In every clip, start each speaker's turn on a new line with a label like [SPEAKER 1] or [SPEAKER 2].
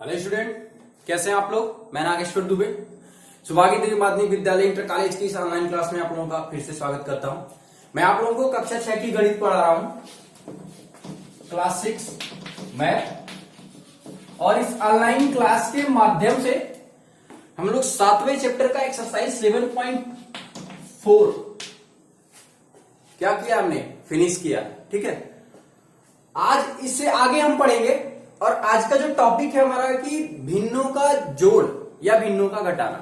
[SPEAKER 1] Hello student, कैसे हैं आप लोग। मैं नागेश्वर दुबे सुभागी देवी माध्यमिक विद्यालय इंटर कॉलेज की इस ऑनलाइन क्लास में आप लोगों का फिर से स्वागत करता हूं। मैं आप लोगों को कक्षा 6 की गणित पढ़ा रहा हूं, क्लास 6 मैथ। और इस ऑनलाइन क्लास के माध्यम से हम लोग 7वें चैप्टर का एक्सरसाइज 7.4 क्या किया, हमने फिनिश किया। ठीक है, आज इससे आगे हम पढ़ेंगे। और आज का जो टॉपिक है हमारा कि भिन्नों का जोड़ या भिन्नों का घटाना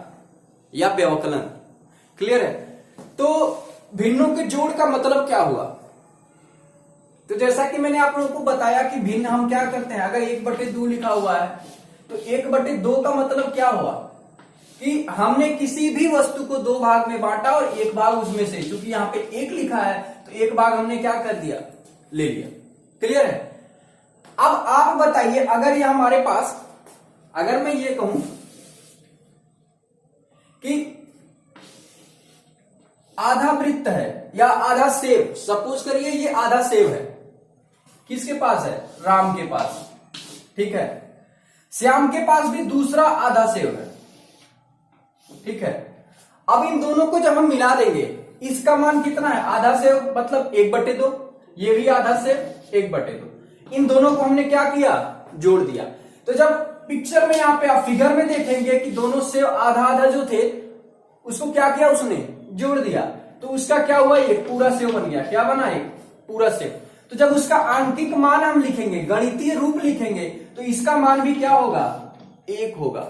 [SPEAKER 1] या व्यवकलन। क्लियर है। तो भिन्नों के जोड़ का मतलब क्या हुआ। तो जैसा कि मैंने आप लोगों को बताया कि भिन्न हम क्या करते हैं, अगर 1/2 लिखा हुआ है तो 1/2 का मतलब क्या हुआ कि हमने किसी भी वस्तु को 2 भाग में बांटा और एक भाग उसमें से, क्योंकि यहां पे 1 लिखा है तो एक भाग हमने क्या कर दिया, ले लिया। क्लियर है। अब आप बताइए, अगर ये हमारे पास, अगर मैं ये कहूं कि आधा वृत्त है या आधा सेब, सपोज करिए ये आधा सेब है, किसके पास है, राम के पास। ठीक है, श्याम के पास भी दूसरा आधा सेब है। ठीक है, अब इन दोनों को जब हम मिला देंगे, इसका मान कितना है, आधा सेब मतलब 1/2, ये भी आधा सेब 1/2। इन दोनों को हमने क्या किया, जोड़ दिया। तो जब पिक्चर में यहां पे आप फिगर में देखेंगे कि दोनों सेब आधा आधा जो थे उसको क्या किया, उसने जोड़ दिया, तो उसका क्या हुआ, ये पूरा सेब बन गया। क्या बना, एक पूरा सेब। तो जब उसका आंकिक मान हम लिखेंगे, गणितीय रूप लिखेंगे, तो इसका मान भी क्या होगा, 1 होगा।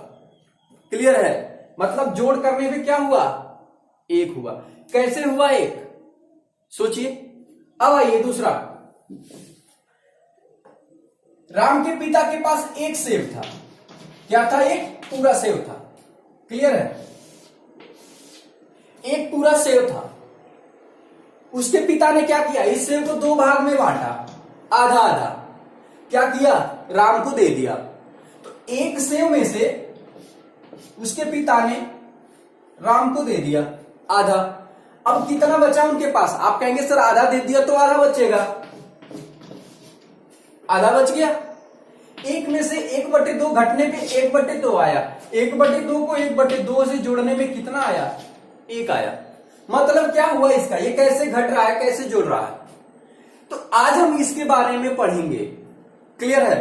[SPEAKER 1] क्लियर है। मतलब जोड़ करने में क्या हुआ, 1 हुआ। कैसे हुआ 1, सोचिए। अब आइए दूसरा, राम के पिता के पास एक सेब था। क्या था, एक पूरा सेब था। क्लियर है, एक पूरा सेब था। उसके पिता ने क्या किया, इस सेब को 2 भाग में बांटा, आधा आधा क्या किया, राम को दे दिया। तो एक सेब में से उसके पिता ने राम को दे दिया आधा। अब कितना बचा उनके पास, आप कहेंगे सर आधा दे दिया तो आधा बचेगा, आधा बच गया। 1 में से 1/2 घटने पे 1/2 आया। 1/2 को 1/2 से जोड़ने में कितना आया, 1 आया। मतलब क्या हुआ इसका, ये कैसे घट रहा है, कैसे जोड़ रहा है। तो आज हम इसके बारे में पढ़ेंगे। क्लियर है।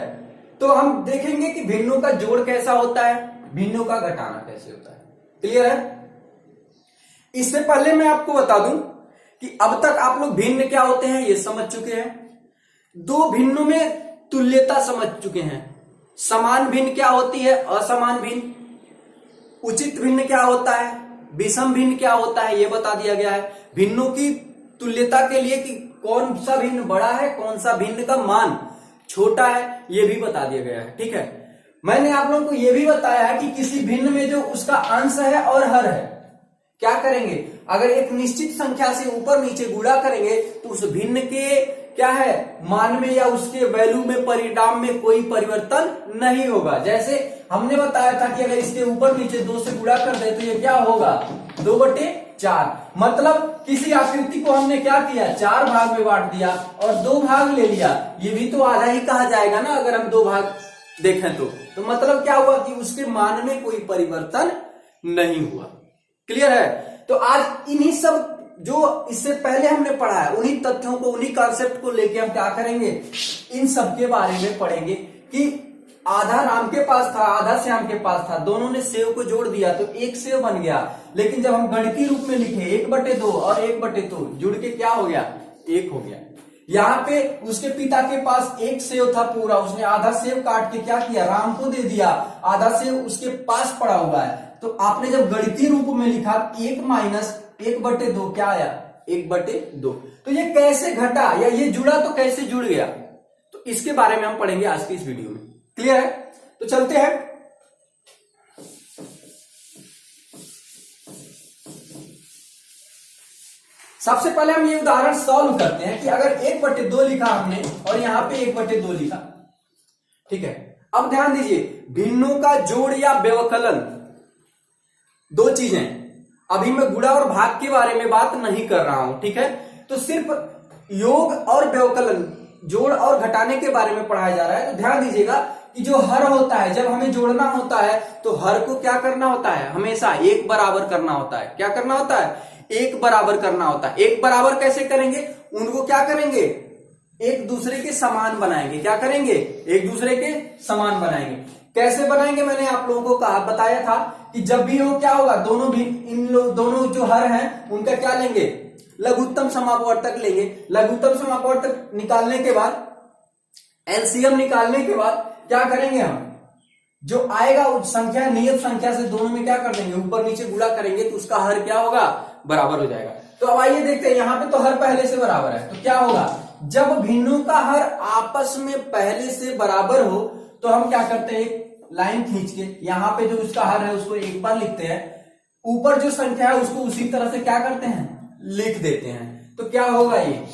[SPEAKER 1] तो हम देखेंगे कि भिन्नों का जोड़ कैसा होता है, भिन्नों का घटाना कैसे होता है। क्लियर है। इससे पहले मैं आपको बता दूं कि अब तक आप लोग भिन्न क्या होते हैं ये समझ चुके हैं। 2 भिन्नों में तुल्यता समझ चुके हैं। समान भिन्न क्या होती है, असमान भिन्न। उचित भिन्न क्या होता है, विषम भिन्न क्या होता है, यह बता दिया गया है। भिन्नों की तुल्यता के लिए कि कौन सा भिन्न बड़ा है, कौन सा भिन्न का मान छोटा है, यह भी बता दिया गया है। ठीक है। मैंने आप लोगों को यह भी बताया है कि किसी भिन्न में जो उसका अंश है और हर है, क्या करेंगे, अगर एक निश्चित संख्या से ऊपर नीचे गुणा करेंगे तो उस भिन्न के क्या है, मान में या उसके वैल्यू में, परिणाम में कोई परिवर्तन नहीं होगा। जैसे हमने बताया था कि अगर इसके ऊपर नीचे 2 से गुणा कर दे तो ये क्या होगा, 2/4। मतलब किसी आकृति को हमने क्या किया, 4 भाग में बांट दिया और 2 भाग ले लिया, ये भी तो आधा ही कहा जाएगा ना अगर हम 2 भाग देखें तो मतलब क्या हुआ कि उसके मान में कोई परिवर्तन नहीं हुआ। क्लियर है। तो आज इन्हीं सब जो इससे पहले हमने पढ़ा है, उन्हीं तथ्यों को, उन्हीं कॉन्सेप्ट को लेके हम क्या करेंगे, इन सब के बारे में पढ़ेंगे कि आधा राम के पास था, आधा श्याम के पास था, दोनों ने सेब को जोड़ दिया तो एक सेब बन गया। लेकिन जब हम गणितीय रूप में लिखे 1/2 और 1/2 जुड़ के क्या हो गया, 1 हो गया। यहाँ पे उसके पिता के पास एक सेब था पूरा, उसने आधा सेब काट के क्या किया, राम को दे दिया, आधा सेब उसके पास पड़ा हुआ है। तो आपने जब गणितीय रूप में लिखा 1 माइनस 1/2 क्या आया, 1/2। तो ये कैसे घटा या ये जुड़ा तो कैसे जुड़ गया, तो इसके बारे में हम पढ़ेंगे आज की इस वीडियो में। क्लियर है। तो चलते हैं। सबसे पहले हम ये उदाहरण सॉल्व करते हैं कि अगर 1/2 लिखा हमने और यहां पे 1/2 लिखा। ठीक है। अब ध्यान दीजिए, भिन्नों का जोड़ या व्यवकलन 2 चीजें। अभी मैं गुणा और भाग के बारे में बात नहीं कर रहा हूं। ठीक है। तो सिर्फ योग और व्यवकलन, जोड़ और घटाने के बारे में पढ़ाया जा रहा है। तो ध्यान दीजिएगा कि जो हर होता है, जब हमें जोड़ना होता है तो हर को क्या करना होता है, हमेशा एक बराबर करना होता है। क्या करना होता है, एक बराबर करना होता है। एक बराबर कैसे करेंगे, उनको क्या करेंगे, एक दूसरे के समान बनाएंगे। क्या करेंगे, एक दूसरे के समान बनाएंगे। कैसे बनाएंगे, मैंने आप लोगों को कहा, बताया था कि जब भी हो क्या होगा, दोनों भी इन लोग दोनों जो हर हैं उनका क्या लेंगे, लघुत्तम समापवर्तक लेंगे। लघुत्तम समापवर्तक निकालने के बाद, एलसीएम निकालने के बाद क्या करेंगे, हम जो आएगा उस संख्या, नियत संख्या से दोनों में क्या कर देंगे, ऊपर नीचे गुणा करेंगे तो उसका हर क्या होगा, बराबर हो जाएगा। तो अब आइए देखते हैं, यहां पे तो हर पहले से बराबर है, तो क्या होगा, जब भिन्नों का हर आपस में पहले से बराबर हो तो हम क्या करते हैं, एक लाइन खींच के यहां पे जो उसका हर है उसको एक बार लिखते हैं, ऊपर जो संख्या है उसको उसी तरह से क्या करते हैं, लिख देते हैं। तो क्या होगा, ये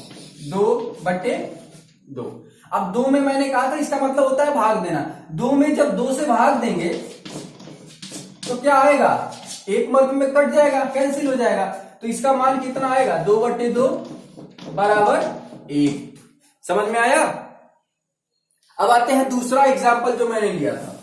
[SPEAKER 1] 2/2। अब 2 में मैंने कहा था इसका मतलब होता है भाग देना। 2 में जब 2 से भाग देंगे तो क्या आएगा, एक मर्द में कट जाएगा, कैंसिल हो जाएगा। तो इसका मान कितना आएगा, 2/2 बराबर 1। समझ में आया। अब आते हैं दूसरा एग्जाम्पल जो मैंने लिया था।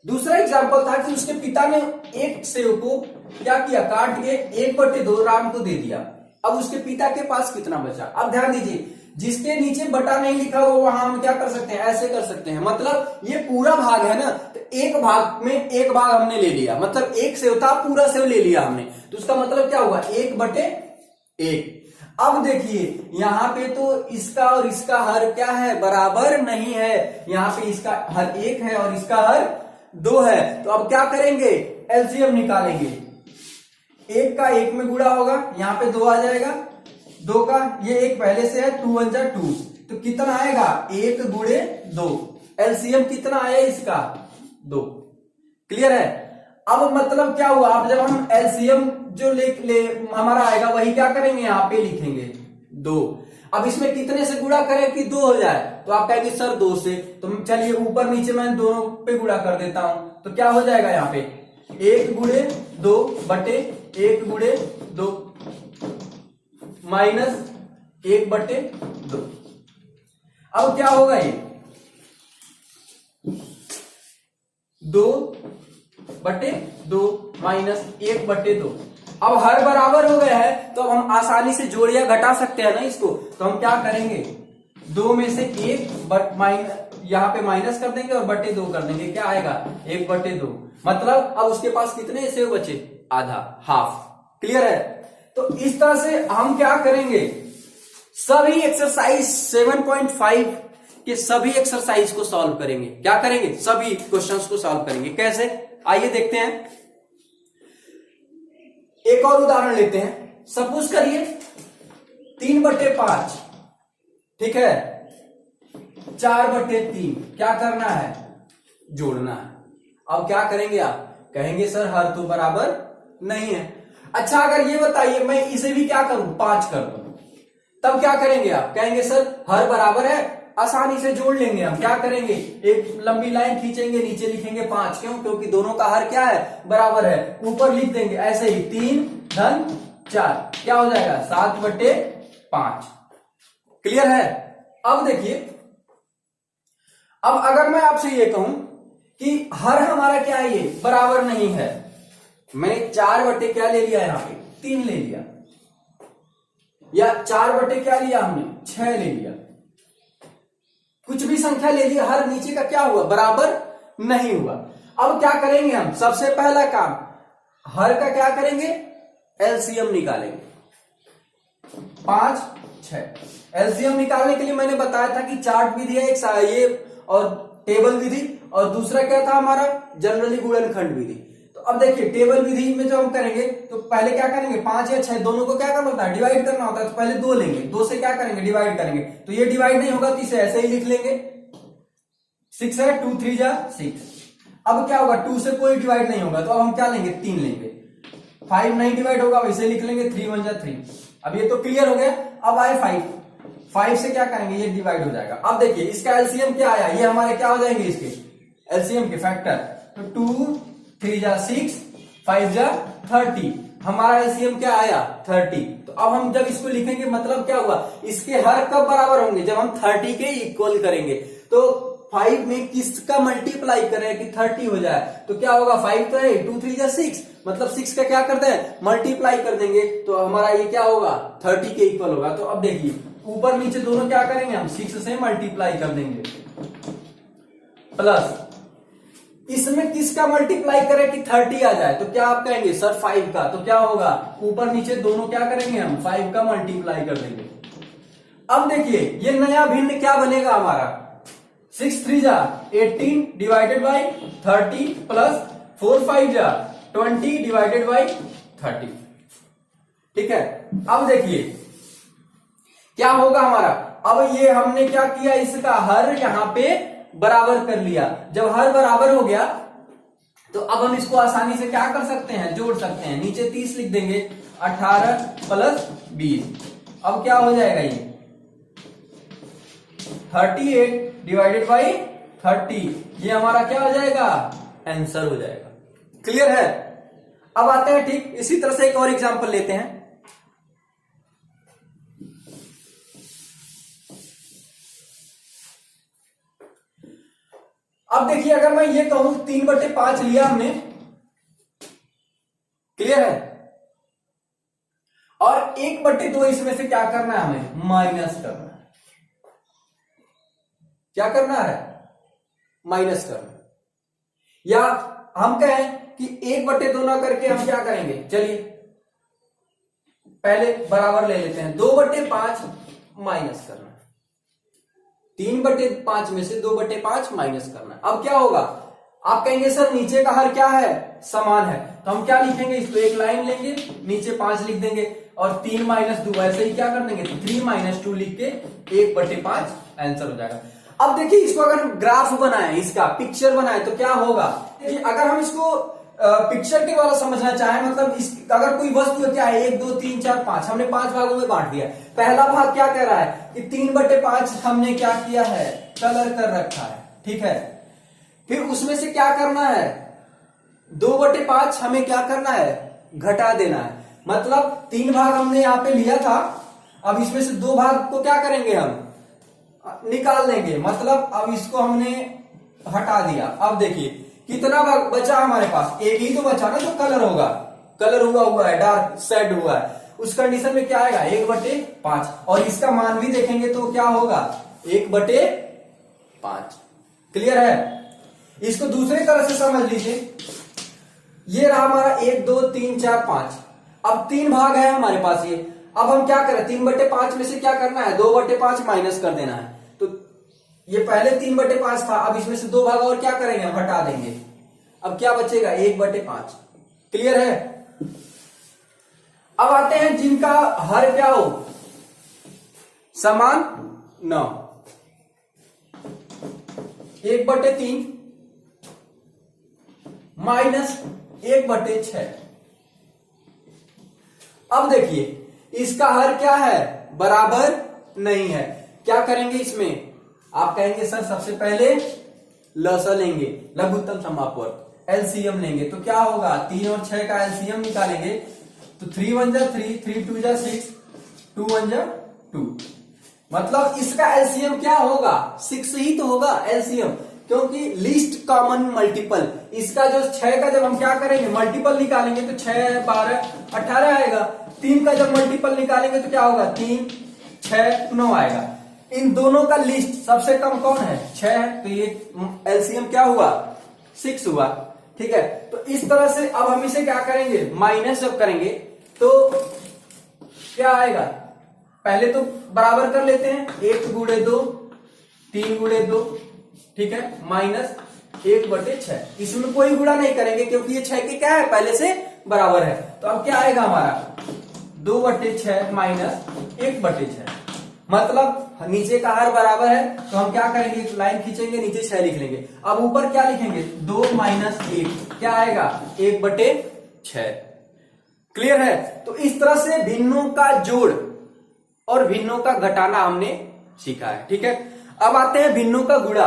[SPEAKER 1] दूसरा एग्जाम्पल था कि उसके पिता ने एक सेव को क्या किया, काट के 1/2 राम को दे दिया। अब उसके पिता के पास कितना बचा। अब ध्यान दीजिए, जिसके नीचे बटा नहीं लिखा हो वहां हम क्या कर सकते हैं, ऐसे कर सकते हैं। मतलब ये पूरा भाग है ना, तो एक भाग में एक भाग हमने ले लिया, मतलब एक सेव था, पूरा सेव ले लिया हमने, तो उसका मतलब क्या हुआ, 1/1। अब देखिए यहां पे तो इसका और इसका हर क्या है, बराबर नहीं है। यहां पे इसका हर 1 है और इसका हर 2 है। तो अब क्या करेंगे, एलसीएम निकालेंगे। 1 का 1 में गुणा होगा, यहां पे 2 आ जाएगा, 2 का ये 1 पहले से है, 2 1 जा 2, तो कितना आएगा, 1 गुणे 2। एलसीएम कितना आया इसका, 2। क्लियर है। अब मतलब क्या हुआ, अब जब हम एलसीएम जो ले हमारा आएगा वही क्या करेंगे, यहां पे लिखेंगे 2। अब इसमें कितने से गुणा करें कि 2 हो जाए, तो आप कहेंगे सर 2 से, तो चलिए ऊपर नीचे मैं दोनों पे गुणा कर देता हूं। तो क्या हो जाएगा, यहाँ पे 1 गुणे 2 बटे 1 गुणे 2 माइनस 1/2। अब क्या होगा, ये 2/2 माइनस 1/2। अब हर बराबर हो गया है, तो अब हम आसानी से जोड़ या घटा सकते हैं ना इसको। तो हम क्या करेंगे, 2 में से 1 यहां पे माइनस कर देंगे और 2 कर देंगे, क्या आएगा, 1/2। मतलब अब उसके पास कितने सेव बचे, आधा, हाफ। क्लियर है। तो इस तरह से हम क्या करेंगे, सभी एक्सरसाइज 7.5 के सभी एक्सरसाइज को सॉल्व करेंगे। क्या करेंगे, सभी क्वेश्चंस को सॉल्व करेंगे। कैसे, आइए देखते हैं। एक और उदाहरण लेते हैं। सपोज करिए 3/5, ठीक है, 4/3 क्या करना है, जोड़ना है। अब क्या करेंगे, आप कहेंगे सर हर तो बराबर नहीं है। अच्छा अगर ये बताइए मैं इसे भी क्या करूं, 5 कर दूं, तब क्या करेंगे, आप कहेंगे सर हर बराबर है, आसानी से जोड़ लेंगे। हम क्या करेंगे, एक लंबी लाइन खींचेंगे, नीचे लिखेंगे 5, क्यों, क्योंकि दोनों का हर क्या है, बराबर है। ऊपर लिख देंगे ऐसे ही 3 धन 4, क्या हो जाएगा, 7/5। क्लियर है। अब देखिए, अब अगर मैं आपसे ये कहूं कि हर हमारा क्या है, ये बराबर नहीं है, मैंने 4 क्या ले लिया, यहां पे 3 ले लिया, या 4 क्या लिया हमने, 6 ले लिया, कुछ भी संख्या ले लिया, हर नीचे का क्या हुआ, बराबर नहीं हुआ। अब क्या करेंगे हम, सबसे पहला काम, हर का क्या करेंगे, एलसीएम निकालेंगे। 5 6 एलसीएम निकालने के लिए मैंने बताया था कि चार्ट विधि है एक, ये और टेबल विधि, और दूसरा क्या था हमारा, जनरली गुणनखंड विधि। तो अब देखिए टेबल विधि में जब हम करेंगे तो पहले क्या करेंगे, 5 या 6 दोनों को क्या करना होता है, डिवाइड करना होता है। तो पहले 2 लेंगे, 2 से क्या करेंगे, डिवाइड करेंगे। तो ये डिवाइड नहीं होगा तो इसे ऐसे ही लिख लेंगे, 6 है, 2 3 जा 6। अब क्या होगा, 2 से कोई डिवाइड नहीं होगा, तो अब हम क्या लेंगे, 3 लेंगे। 5 नहीं डिवाइड होगा, वैसे लिख लेंगे, 3 1 जा 3। अब ये तो क्लियर हो गया। अब आए 5 से क्या करेंगे, ये डिवाइड हो जाएगा। अब देखिए इसका एलसीएम क्या आया, ये हमारे क्या हो जाएंगे, इसके एलसीएम के फैक्टर। तो 2 3 जा 6 5 जा 30, हमारा एलसीएम क्या आया 30। तो अब हम जब इसको लिखेंगे मतलब क्या हुआ, इसके हर कब बराबर होंगे, जब हम 30 के इक्वल करेंगे। तो 5 में किसका मल्टीप्लाई करें कि 30 हो जाए, तो क्या होगा 5 तो है 2 3 जा 6, मतलब 6 का क्या करते हैं मल्टीप्लाई कर देंगे, तो हमारा ये क्या होगा 30 के इक्वल होगा। तो अब देखिए ऊपर नीचे दोनों क्या करेंगे हम 6 से मल्टीप्लाई कर देंगे, प्लस इसमें किसका मल्टीप्लाई करें कि 30 आ जाए, तो क्या आप कहेंगे सर 5 का, तो क्या होगा ऊपर नीचे दोनों क्या करेंगे हम 5 का मल्टीप्लाई कर देंगे। अब देखिए ये नया भिन्न क्या बनेगा हमारा 6 3 जा 18 डिवाइडेड बाई 30 प्लस 4 5 जा 20 डिवाइडेड बाई 30। ठीक है, अब देखिए क्या होगा हमारा, अब ये हमने क्या किया इसका हर यहां पे बराबर कर लिया। जब हर बराबर हो गया तो अब हम इसको आसानी से क्या कर सकते हैं जोड़ सकते हैं, नीचे 30 लिख देंगे 18 प्लस 20, अब क्या हो जाएगा ये 38 डिवाइडेड बाई 30, ये हमारा क्या हो जाएगा आंसर हो जाएगा। क्लियर है। अब आते हैं ठीक इसी तरह से एक और एग्जांपल लेते हैं। अब देखिए अगर मैं ये कहूं 3/5 लिया हमने, क्लियर है, और 1/2 इसमें से क्या करना है हमें माइनस करना है, क्या करना है माइनस करना है। या हम कहें कि 1/2 ना करके हम क्या करेंगे, चलिए पहले बराबर ले लेते हैं, 2/5 माइनस करना है, 3/5 में से 2/5 माइनस करना है। अब क्या होगा, आप कहेंगे सर नीचे का हर क्या है समान है, तो हम क्या लिखेंगे इसको एक लाइन लेंगे नीचे 5 लिख देंगे और 3 माइनस 2 ऐसे ही क्या कर देंगे 3 माइनस 2 लिख के 1/5 आंसर हो जाएगा। अब देखिए इसको अगर हम ग्राफ बनाए, इसका पिक्चर बनाए तो क्या होगा, देखिए अगर हम इसको पिक्चर के द्वारा समझना चाहे, मतलब इस अगर कोई वस्तु क्या है 1 2 3 4 5, हमने 5 भागों में बांट दिया। पहला भाग क्या कह रहा है कि 3/5 हमने क्या किया है कलर कर रखा है, ठीक है। फिर उसमें से क्या करना है 2/5 हमें क्या करना है घटा देना है, मतलब 3 भाग हमने यहां पे लिया था, अब इसमें से 2 भाग को क्या करेंगे हम निकाल लेंगे, मतलब अब इसको हमने हटा दिया। अब देखिए कितना भाग बचा हमारे पास, एक ही तो बचा ना जो कलर होगा, कलर हुआ है डार्क शेड हुआ है, उस कंडीशन में क्या आएगा 1/5, और इसका मान भी देखेंगे तो क्या होगा 1/5। क्लियर है। इसको दूसरी तरह से समझ लीजिए, ये रहा हमारा 1 2 3 4 5, अब 3 भाग है हमारे पास ये, अब हम क्या करें 3/5 में से क्या करना है 2/5 माइनस कर देना है, तो ये पहले 3/5 था, अब इसमें से 2 भाग और क्या करेंगे हम हटा देंगे, अब क्या बचेगा 1/5। क्लियर है। अब आते हैं जिनका हर क्या हो समान न, 1/3 माइनस 1/6। अब देखिए इसका हर क्या है बराबर नहीं है, क्या करेंगे इसमें, आप कहेंगे सर सबसे पहले लसा लेंगे लघुत्तम समापवर्ग एलसीएम लेंगे, तो क्या होगा 3 और 6 का एलसीएम निकालेंगे, तो 3 1 जा 3 3 2 जा 6 2 1 जा 2, मतलब इसका एलसीएम क्या होगा 6 ही तो होगा एलसीएम, क्योंकि लीस्ट कॉमन मल्टीपल, इसका जो 6 का जब हम क्या करेंगे मल्टीपल निकालेंगे तो 6 12 18 आएगा, 3 का जब मल्टीपल निकालेंगे तो क्या होगा 3 6 9 आएगा। इन दोनों का लिस्ट सबसे कम कौन है 6 है, तो ये एलसीएम क्या हुआ 6 हुआ। ठीक है, तो इस तरह से अब हम इसे क्या करेंगे माइनस जब करेंगे तो क्या आएगा, पहले तो बराबर कर लेते हैं 1 गुणे 2 3 गुणे 2, ठीक है, माइनस 1/6, इसमें कोई गुणा नहीं करेंगे क्योंकि ये 6 के क्या है पहले से बराबर है, तो अब क्या आएगा हमारा 2/6 माइनस 1/6, मतलब नीचे का हर बराबर है तो हम क्या करेंगे लाइन खींचेंगे नीचे 6 लिख लेंगे, अब ऊपर क्या लिखेंगे 2 माइनस 1 क्या आएगा 1/6। क्लियर है। तो इस तरह से भिन्नों का जोड़ और भिन्नों का घटाना हमने सीखा है। ठीक है, अब आते हैं भिन्नों का गुणा।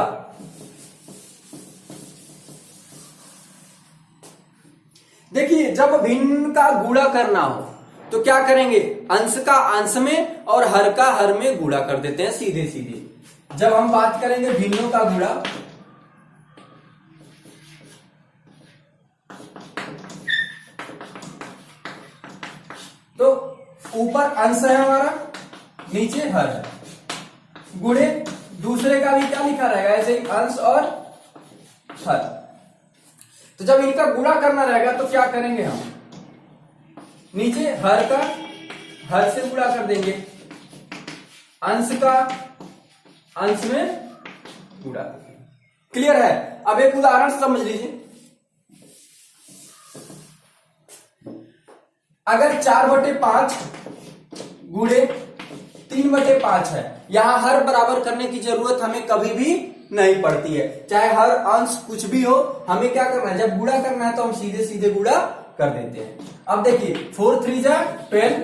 [SPEAKER 1] देखिए जब भिन्न का गुणा करना हो तो क्या करेंगे, अंश का अंश में और हर का हर में गुणा कर देते हैं सीधे सीधे। जब हम बात करेंगे भिन्नों का गुणा, तो ऊपर अंश है हमारा, नीचे हर है, गुणे दूसरे का भी क्या लिखा रहेगा ऐसे ही अंश और हर। तो जब इनका गुणा करना रहेगा तो क्या करेंगे हम, नीचे हर का हर से गुणा कर देंगे, अंश का अंश में गुणा। क्लियर है। अब एक उदाहरण समझ लीजिए, अगर 4/5 गुणे 3/5 है, यहां हर बराबर करने की जरूरत हमें कभी भी नहीं पड़ती है, चाहे हर अंश कुछ भी हो, हमें क्या करना है, जब गुणा करना है तो हम सीधे सीधे गुणा कर देते हैं। अब देखिए 4 3 जा 12,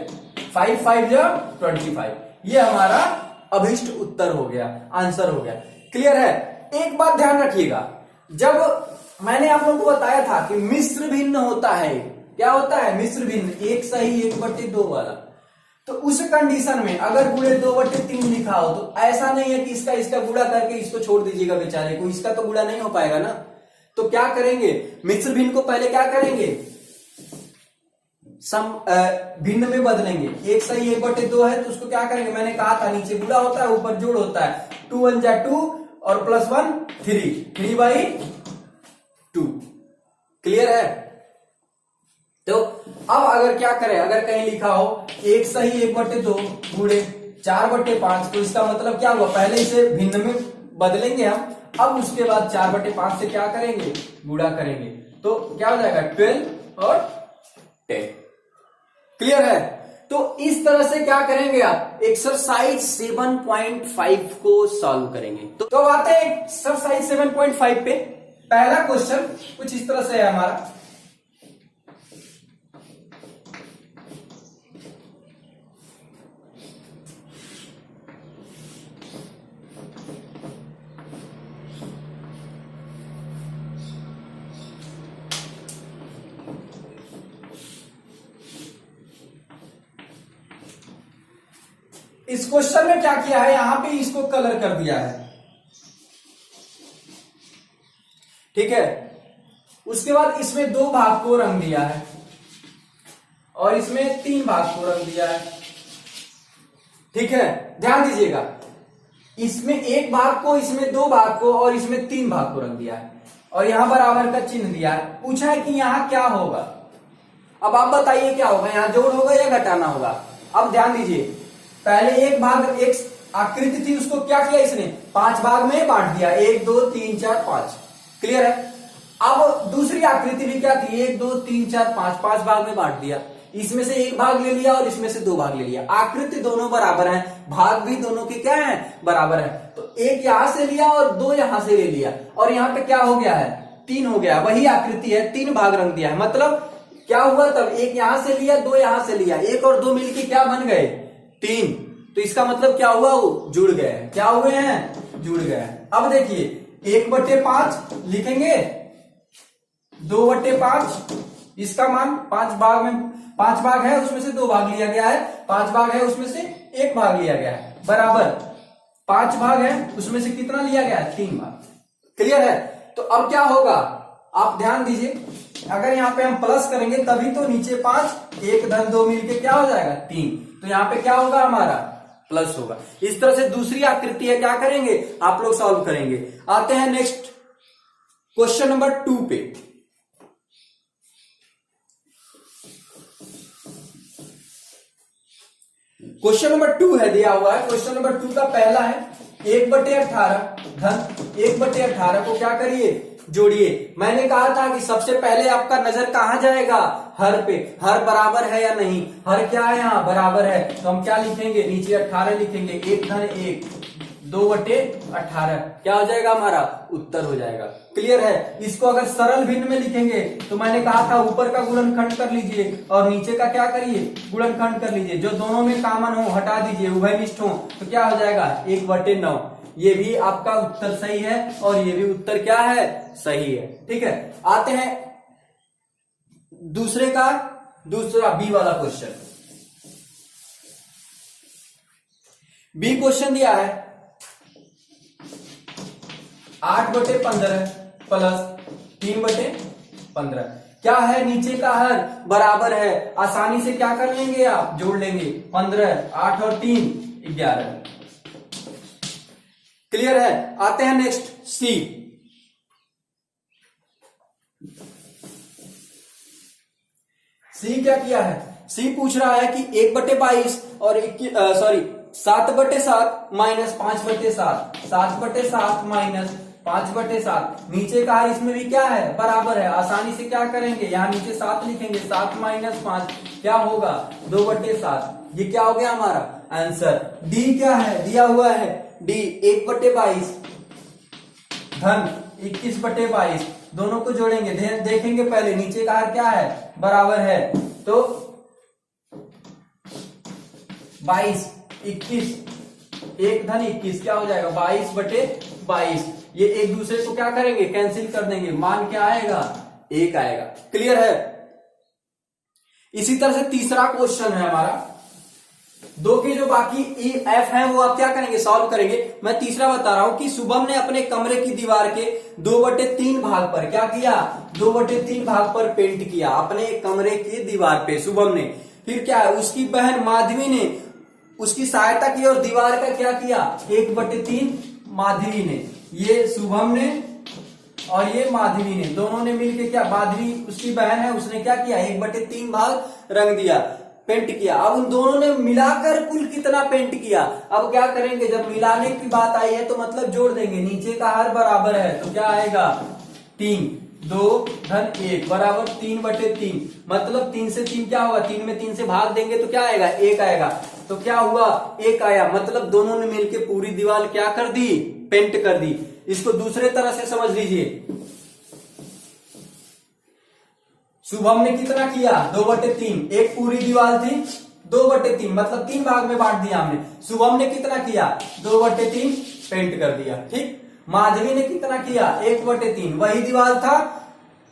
[SPEAKER 1] 5 5 जा 25, ये हमारा अभिष्ट उत्तर हो गया, आंसर हो गया। क्लियर है। एक बात ध्यान रखिएगा, जब मैंने आप लोगों को बताया था कि मिश्र भिन्न होता है, क्या होता है मिश्र भिन्न, एक सही 1/2 वाला, तो उस कंडीशन में अगर गुणे 2/3 लिखा हो तो ऐसा नहीं है कि इसका गुणा करके इसको छोड़ दीजिएगा बेचारे को, इसका तो गुणा नहीं हो पाएगा ना। तो क्या करेंगे, मिश्र भिन्न को पहले क्या करेंगे, भिन्न में बदलेंगे। एक सही 1/2 है तो उसको क्या करेंगे, मैंने कहा था नीचे गुणा होता है ऊपर जोड़ होता है, 2 1 जा 2 और +1 3, 3/2। क्लियर है। तो अब अगर क्या करें, अगर कहीं लिखा हो एक सही 1/2 गुणे 4/5, तो इसका मतलब क्या हुआ, पहले इसे भिन्न में बदलेंगे हम, अब उसके बाद 4/5 से क्या करेंगे, गुणा करेंगे, तो क्या हो जाएगा 12 और 10। क्लियर है। तो इस तरह से क्या करेंगे आप, एक्सरसाइज 7.5 को सॉल्व करेंगे। तो आते हैं एक्सरसाइज 7.5 पे। पहला क्वेश्चन कुछ इस तरह से है हमारा, इस क्वेश्चन में क्या किया है, यहां पे इसको कलर कर दिया है, ठीक है। उसके बाद इसमें 2 भाग को रंग दिया है और इसमें 3 भाग को रंग दिया है, ठीक है। ध्यान दीजिएगा, इसमें 1 भाग को, इसमें 2 भाग को और इसमें 3 भाग को रंग दिया है और यहां बराबर का चिन्ह दिया है। पूछा है कि यहां क्या होगा, अब आप बताइए क्या होगा, यहां जोड़ होगा या घटाना होगा। अब ध्यान दीजिए, पहले एक भाग, एक आकृति थी, उसको क्या किया इसने, 5 भाग में बांट दिया, 1 2 3 4 5। क्लियर है। अब दूसरी आकृति भी क्या थी, 1 2 3 4 5, 5 भाग में बांट दिया, इसमें से 1 भाग ले लिया और इसमें से 2 भाग ले लिया। आकृति दोनों बराबर हैं, भाग भी दोनों के क्या हैं, बराबर है। तो 1 यहां से लिया और 2 यहां से ले लिया और यहां पे क्या हो गया है, 3 हो गया। वही आकृति है, 3 भाग रंग दिया है, मतलब क्या हुआ तब, 1 यहां से लिया 2 यहां से लिया, 1 और 2 मिलके क्या बन गए, 3। तो इसका मतलब क्या हुआ, वो जुड़ गए, क्या हुए हैं, जुड़ गए। अब देखिए 1/5 लिखेंगे, 2/5, इसका मान 5 भाग में, 5 भाग है उसमें से 2 भाग लिया गया है, 5 भाग है उसमें से 1 भाग लिया गया है, बराबर 5 भाग है उसमें से कितना लिया गया है, 3 भाग। क्लियर है। तो अब क्या होगा, आप ध्यान दीजिए, अगर यहां पे हम प्लस करेंगे तभी तो नीचे 5, 1 धन 2 मिलके क्या हो जाएगा, 3। तो यहां पे क्या होगा, हमारा प्लस होगा। इस तरह से दूसरी आकृति है, क्या करेंगे आप लोग, सॉल्व करेंगे। आते हैं नेक्स्ट क्वेश्चन नंबर 2 पे। क्वेश्चन नंबर 2 है, दिया हुआ है। क्वेश्चन नंबर 2 का पहला है 1/18 धन 1/18 को क्या करिए, जोड़िए। मैंने कहा था कि सबसे पहले आपका नजर कहां जाएगा, हर पे, हर बराबर है या नहीं, हर क्या है यहाँ, बराबर है। तो हम क्या लिखेंगे, नीचे 18 लिखेंगे, 1 धन 1 2/18, क्या हो जाएगा, हमारा उत्तर हो जाएगा। क्लियर है। इसको अगर सरल भिन्न में लिखेंगे तो मैंने कहा था ऊपर का गुणनखंड कर लीजिए और नीचे का क्या करिए, गुणनखंड कर लीजिए, जो दोनों में कॉमन हो हटा दीजिए, उभयनिष्ठ हो, तो क्या हो जाएगा 1/9। ये भी आपका उत्तर सही है और ये भी उत्तर क्या है, सही है। ठीक है। आते हैं दूसरा बी वाला क्वेश्चन। बी क्वेश्चन दिया है 8/15 प्लस 3/15। क्या है, नीचे का हर बराबर है, आसानी से क्या कर लेंगे आप, जोड़ लेंगे। 15, 8 और 3 11। क्लियर है। आते हैं नेक्स्ट सी। सी क्या किया है, सी पूछ रहा है कि 1/22 और 7/7 माइनस 5/7, 7/7 माइनस 5/7। नीचे का इसमें भी क्या है, बराबर है, आसानी से क्या करेंगे, यहां नीचे 7 लिखेंगे, 7 माइनस 5 क्या होगा, 2/7। ये क्या हो गया हमारा आंसर। डी क्या है, दिया हुआ है डी 1/22 धन 21/22, दोनों को जोड़ेंगे, देखेंगे पहले नीचे का क्या है, बराबर है, तो 22 21 1 धन 21 क्या हो जाएगा, 22/22। ये एक दूसरे को क्या करेंगे, कैंसिल कर देंगे, मान क्या आएगा, 1 आएगा। क्लियर है। इसी तरह से तीसरा क्वेश्चन है हमारा। दो के जो बाकी ई एफ है वो आप क्या करेंगे, सॉल्व करेंगे। मैं तीसरा बता रहा हूं कि शुभम ने अपने कमरे की दीवार के 2/3 भाग पर क्या किया, 2/3 भाग पर पेंट किया अपने कमरे की दीवार पे शुभम ने। फिर क्या है, उसकी बहन माधवी ने उसकी सहायता की और दीवार का क्या किया, 1/3 माधवी ने, ये शुभम ने और ये माधवी ने, दोनों ने मिलकर क्या, माधवी उसकी बहन है, उसने क्या किया, 1/3 भाग रंग दिया, पेंट किया। अब उन दोनों ने मिलाकर कुल कितना पेंट किया। अब क्या करेंगे, जब मिलाने की बात आई है तो मतलब जोड़ देंगे, नीचे का हर बराबर है तो क्या आएगा, 3 2 धन 1 बराबर 3/3। मतलब 3 से 3 क्या होगा, 3 में 3 से भाग देंगे तो क्या आएगा, 1 आएगा। तो क्या हुआ, 1 आया। मतलब दोनों ने मिलकर पूरी दीवार क्या कर दी, पेंट कर दी। इसको दूसरे तरह से समझ लीजिए, शुभम ने कितना किया, 2/3, एक पूरी दीवार थी 2/3, मतलब 3 भाग में बांट दिया हमने। शुभम ने कितना किया, 2/3 पेंट कर दिया, ठीक। माधवी ने कितना किया, 1/3, वही दीवार था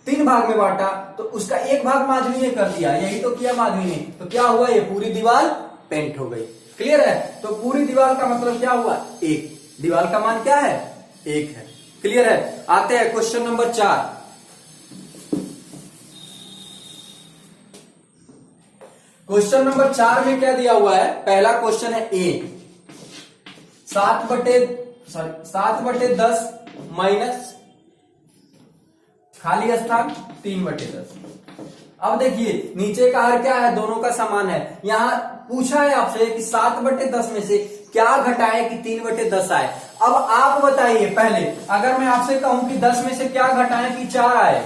[SPEAKER 1] 3 भाग में बांटा तो उसका 1 भाग माधवी ने कर दिया, यही तो किया माधवी ने। तो क्या हुआ, ये पूरी दीवार पेंट हो गई। क्लियर है। तो पूरी दीवार का मतलब क्या हुआ, 1। दीवार का मान क्या है, 1 है। क्लियर है। आते हैं क्वेश्चन नंबर 4। क्वेश्चन नंबर 4 में क्या दिया हुआ है, पहला क्वेश्चन है ए, 7/10 माइनस खाली स्थान 3/10। अब देखिए नीचे का हर क्या है, दोनों का समान है। यहां पूछा है आपसे कि 7/10 में से क्या घटाए कि 3/10 आए। अब आप बताइए पहले, अगर मैं आपसे कहूं कि 10 में से क्या घटाए कि 4 आए,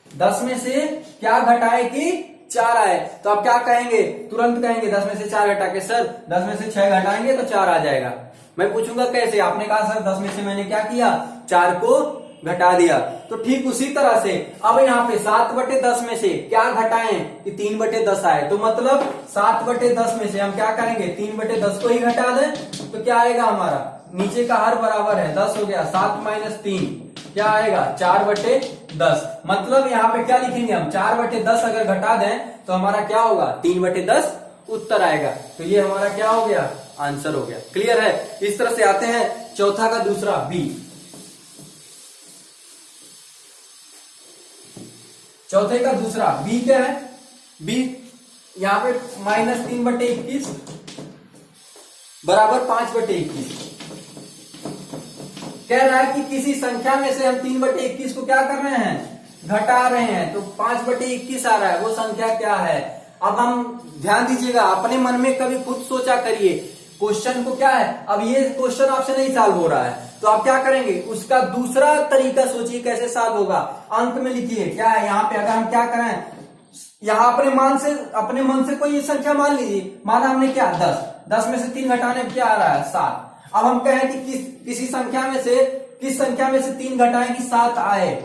[SPEAKER 1] 10 में से क्या घटाए कि 4 आए, तो आप क्या कहेंगे, तुरंत कहेंगे 10 में से 4 घटा के, सर 10 में से 6 घटाएंगे तो 4 आ जाएगा। मैं पूछूंगा कैसे, आपने कहा सर 10 में से मैंने क्या किया, 4 को घटा दिया। तो ठीक उसी तरह से अब यहाँ पे 7/10 में से क्या घटाएं कि 3/10 आए, तो मतलब 7/10 में से हम क्या करेंगे, 3/10 को ही घटा दें तो क्या आएगा हमारा, नीचे का हर बराबर है 10 हो गया, 7 माइनस 3 क्या आएगा, 4/10। मतलब यहाँ पे क्या लिखेंगे हम, 4/10 अगर घटा दें तो हमारा क्या होगा, 3/10 उत्तर आएगा। तो ये हमारा क्या हो गया, आंसर हो गया। क्लियर है। इस तरह से आते हैं चौथा का दूसरा बी। चौथे का दूसरा बी क्या है, बी यहां पे -3/21 बराबर 5/21 कह रहा है कि किसी संख्या में से हम 3/21 को क्या कर रहे हैं, घटा रहे हैं, तो 5/21 आ रहा है, वो संख्या क्या है। अब हम ध्यान दीजिएगा, अपने मन में कभी खुद सोचा करिए क्वेश्चन को क्या है। अब ये क्वेश्चन आपसे नहीं सॉल्व हो रहा है तो आप क्या करेंगे, उसका दूसरा तरीका सोचिए कैसे सॉल्व होगा। अंक में लिखिए क्या है, यहाँ पे अगर हम क्या करें, यहाँ अपने मन से कोई संख्या मान लीजिए, माना हमने क्या 10 में से 3 घटाने क्या आ रहा है 7। अब हम कहें कि किस संख्या में से 3 घटाएं कि 7 आए,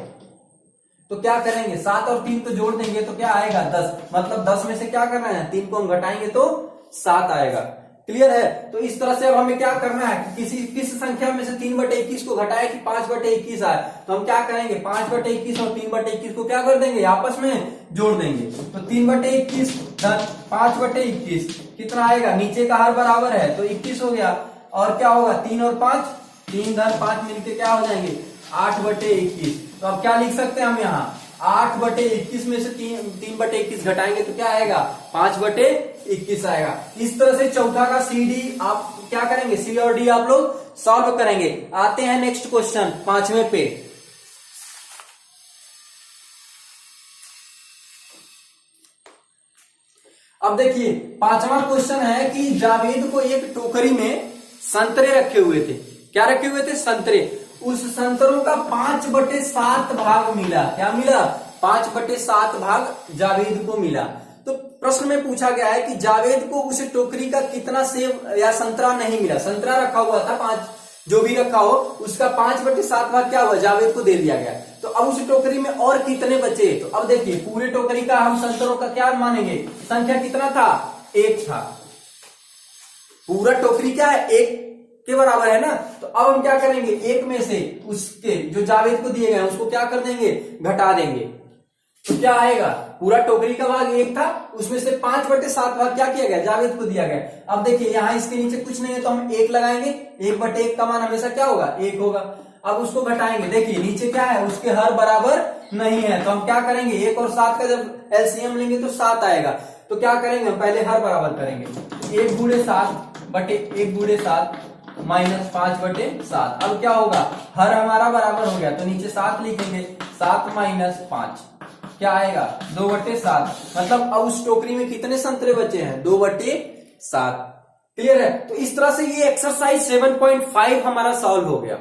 [SPEAKER 1] तो क्या करेंगे, 7 और 3 तो जोड़ देंगे तो क्या आएगा 10। मतलब 10 में से क्या करना है, 3 को हम घटाएंगे तो 7 आएगा। क्लियर है। तो इस तरह से अब हमें क्या करना है कि किस संख्या में से 3/21 को घटाया कि 5/21 आया, तो हम क्या करेंगे 5/21 और 3/21 को क्या कर देंगे आपस में जोड़ देंगे। तो 3/21 धन 5/21 कितना आएगा, नीचे का हर बराबर है तो 21 हो गया, और क्या होगा 3 और 5, 3 धन 5 मिलके क्या हो जाएंगे 8/21। तो अब क्या लिख सकते हैं हम यहाँ 8/21 में से 3/21 घटाएंगे तो क्या आएगा 5/21 आएगा। इस तरह से चौथा का सी डी आप क्या करेंगे, सी और डी आप लोग सॉल्व करेंगे। आते हैं नेक्स्ट क्वेश्चन 5वें पे। अब देखिए 5वां क्वेश्चन है कि जावेद को एक टोकरी में संतरे रखे हुए थे। क्या रखे हुए थे, संतरे। उस संतरों का 5/7 भाग मिला। क्या मिला, 5/7 भाग जावेद को मिला। तो प्रश्न में पूछा गया है कि जावेद को उस टोकरी का कितना सेब या संतरा नहीं मिला। संतरा रखा हुआ था 5, जो भी रखा हो उसका 5/7 भाग क्या हुआ जावेद को दे दिया गया। तो अब उस टोकरी में और कितने बचे, तो अब देखिए पूरे टोकरी का हम संतरों का क्या मानेंगे, संख्या कितना था, 1 था। पूरा टोकरी क्या है 1 के बराबर है ना। तो अब हम क्या करेंगे, 1 में से उसके जो जावेद को दिए गए उसको क्या कर देंगे, घटा देंगे। तो क्या आएगा, पूरा टोकरी का भाग 1 था, उसमें से 5/7 भाग क्या किया गया, जावेद को दिया गया। अब देखिए यहाँ इसके नीचे कुछ नहीं है तो हम 1 लगाएंगे, 1/1 का मान हमेशा क्या होगा 1 होगा। अब उसको घटाएंगे, देखिए नीचे क्या है, उसके हर बराबर नहीं है, तो हम क्या करेंगे 1 और 7 का जब एलसीएम लेंगे तो 7 आएगा। तो क्या करेंगे, पहले हर बराबर करेंगे, 1/7 माइनस 5/7। अब क्या होगा, हर हमारा बराबर हो गया तो नीचे 7 लिखेंगे, 7 माइनस 5 क्या आएगा 2/7। मतलब अब उस टोकरी में कितने संतरे बचे हैं, 2/7। क्लियर है। तो इस तरह से ये एक्सरसाइज 7.5 हमारा सॉल्व हो गया।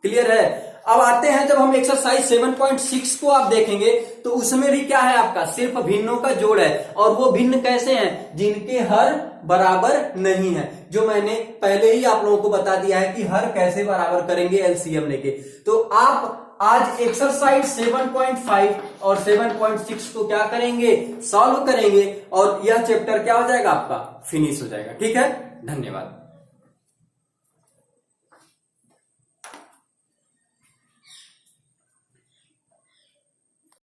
[SPEAKER 1] क्लियर है। अब आते हैं जब हम एक्सरसाइज 7.6 को आप देखेंगे तो उसमें भी क्या है, आपका सिर्फ भिन्नों का जोड़ है। और वो भिन्न कैसे हैं, जिनके हर बराबर नहीं है। जो मैंने पहले ही आप लोगों को बता दिया है कि हर कैसे बराबर करेंगे एलसीएम लेके। तो आप आज एक्सरसाइज 7.5 और 7.6 को क्या करेंगे, सॉल्व करेंगे, और यह चैप्टर क्या हो जाएगा आपका फिनिश हो जाएगा। ठीक है, धन्यवाद।